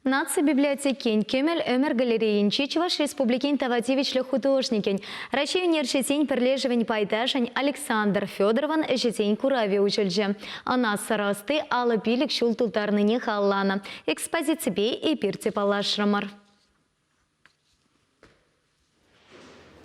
Наци библиотекин, Кемел Өмер галереинчи, Чуваш республикин тавативичлі художникин. Раши университетин перлежевень пайдашень Александр Федорован эжетень курави учельже. Ана сарасты алы пилік шултултарныне халлана. Экспозицибей и пирте палашрамар.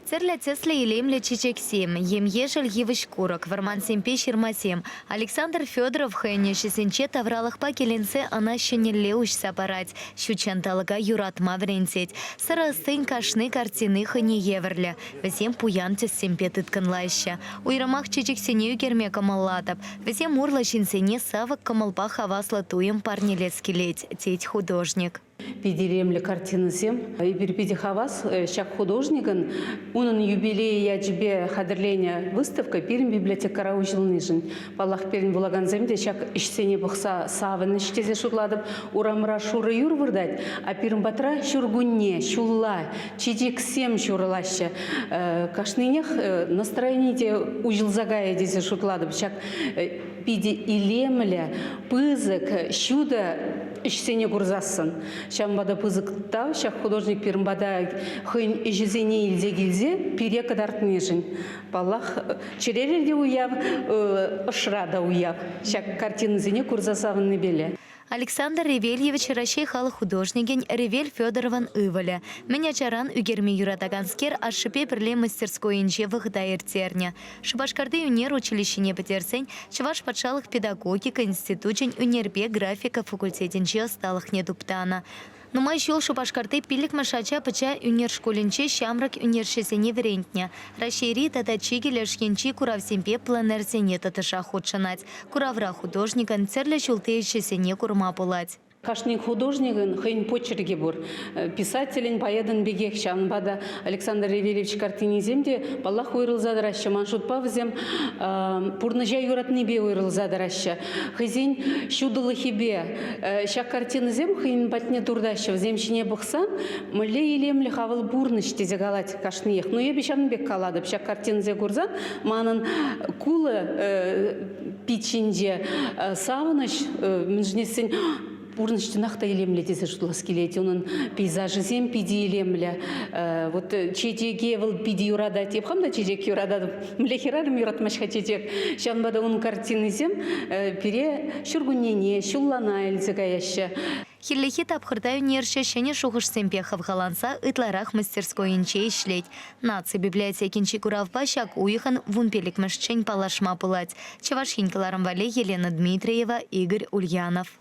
Церля тесле илемле чечексем, ем ежель евыш курок, варман семпе ширмасем. Александр Федоров хэне шесенче тавралах пакеленсе ана щенелле уж сапарать, щучанталага юрат мавренсеть. Сарастын кашны картины хэне еверле, весем пуянтес семпе тытканлайща. Уйрамах чечексене югерме камаллатап, весем урла шинсене савак камалпа хавасла туем парнелецки леть, теть художник. Пиделемле картины сем. И перепиди хавас, щак художникан, унан юбилей яджбе хадрления выставка, перем библиотекара ужылныжын. Палах перен булаган земде, щак ишсене бухса савын иштезе шутладып, урамра шуры юр вырдать, а перем батра шургунне, шулла, чидек сем шурылаща. Кашнынех настроение те ужылзагая дезе шутладып, щак пиди илемле, пызык, щуда, ишсене гурзасын. Шамбада пызыктау, шак художник пирмбада хын ижизене илзе гилзе, пире кадартнежин. Палах черерде уяв, ошрада уяв. Шак картины зене курзасавынны беле. Александр Ревельевич Рашей халы художникин Ревель Федорован Иваля. Меня чаран угерми юратаганскер ашипе перле мастерской инче вахдаертерня. Шабашкарды унер училищене петерсень, чаваш патшалых педагогика институтчень унербе графика факультетинче осталых недуптана. Но май щел шабашкарды пилик машача пача унер школинче щамрак унершесене врентня. Рашейри тата чигеля шкенчи куравсемпе планерсене татыша ходшанать. Куравра художникан церля шултеющесене курма пулать. Кашник художникын хын почерки бур. Писателин поедан бегех шанбада Александр Ревельевич картиниземде паллах уйрыл задараща. Маншут павзем пурныжа юратны бе уйрыл задараща. Хызин щудылы хибе. Ща картинизем хын батне турдаща. Вземщине бухсан мле илемле хавыл бурныш тезе галать кашниех. Но я бешан бек каладып. Ща картинизе гурзан манын кулы пичинже савыныш мжнесин Бурныштынақта елемле десе жұтлас келеті. Оның пейзажы зем пиди елемле. Вот чедеге выл пиди юрада теп. Хамда чедек юрада млехерарым юратмашха чедек. Шанбада оның картины зем пере шүргуннене, шуллана әлзі гаяща. Хиллихи тапхырдай унерше шене шухыш семпехов галанса ытларах мастерской инче ишлеть. Наци библиотекинчи куравпа щак уйхан вунпелик мышчень палашма пылать. Чавашхинькаларам вале Елена Дмитриева, Игорь Ульянов.